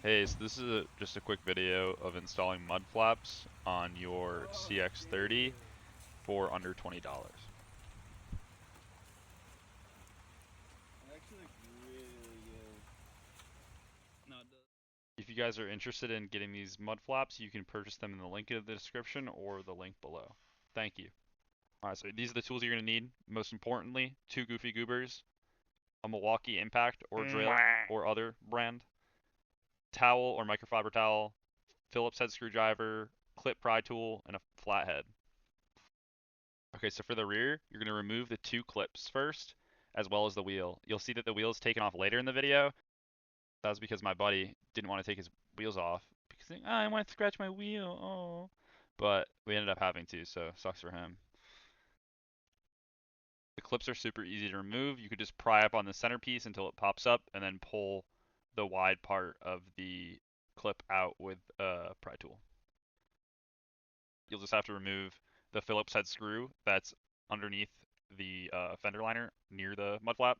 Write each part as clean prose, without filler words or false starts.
Hey, so this is just a quick video of installing mud flaps on your CX-30 for under $20. Actually, really good. No, it does. If you guys are interested in getting these mud flaps, you can purchase them in the link in the description or the link below. Thank you. Alright, so these are the tools you're going to need. Most importantly, 2 Goofy Goobers, a Milwaukee Impact or drill or other brand, towel or microfiber towel, Phillips head screwdriver, clip pry tool, and a flathead. Okay, so for the rear, you're going to remove the 2 clips first, as well as the wheel. You'll see that the wheel is taken off later in the video. That was because my buddy didn't want to take his wheels off because I want to scratch my wheel. Oh, but we ended up having to, so sucks for him. The clips are super easy to remove. You could just pry up on the centerpiece until it pops up, and then pull the wide part of the clip out with a pry tool. You'll just have to remove the Phillips head screw that's underneath the fender liner near the mud flap.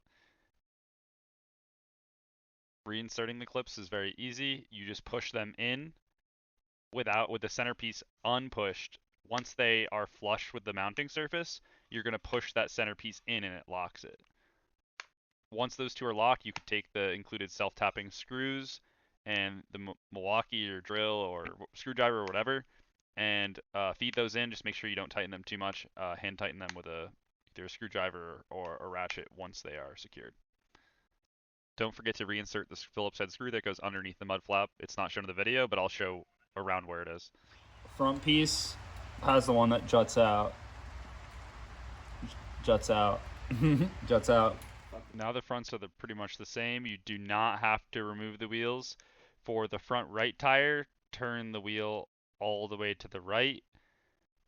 Reinserting the clips is very easy. You just push them in with the centerpiece unpushed. Once they are flush with the mounting surface, you're going to push that centerpiece in and it locks it. Once those two are locked, you can take the included self-tapping screws and the Milwaukee or drill or screwdriver or whatever, and feed those in. Just make sure you don't tighten them too much. Hand tighten them with either a screwdriver or a ratchet once they are secured. Don't forget to reinsert the Phillips head screw that goes underneath the mud flap. It's not shown in the video, but I'll show around where it is. Front piece has the one that juts out. Juts out. Juts out. Now the fronts are pretty much the same. You do not have to remove the wheels. For the front right tire, turn the wheel all the way to the right.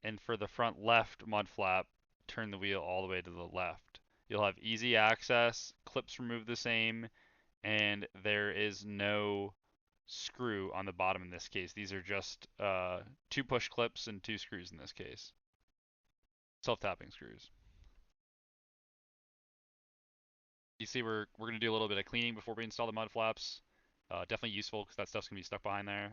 And for the front left mud flap, turn the wheel all the way to the left. You'll have easy access, clips removed the same, and there is no screw on the bottom in this case. These are just 2 push clips and 2 screws in this case. Self-tapping screws. You see we're going to do a little bit of cleaning before we install the mud flaps. Definitely useful because that stuff's going to be stuck behind there.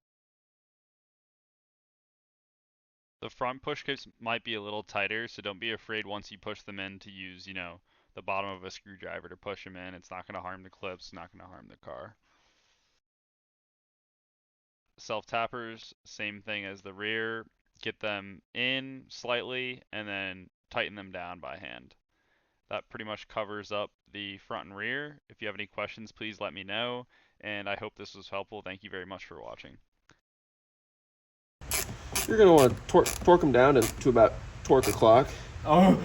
The front push clips might be a little tighter, so don't be afraid once you push them in to use, the bottom of a screwdriver to push them in. It's not going to harm the clips, not going to harm the car. Self-tappers, same thing as the rear. Get them in slightly and then tighten them down by hand. That pretty much covers up the front and rear. If you have any questions, please let me know. And I hope this was helpful. Thank you very much for watching. You're going to want to torque them down to about torque o'clock. Oh.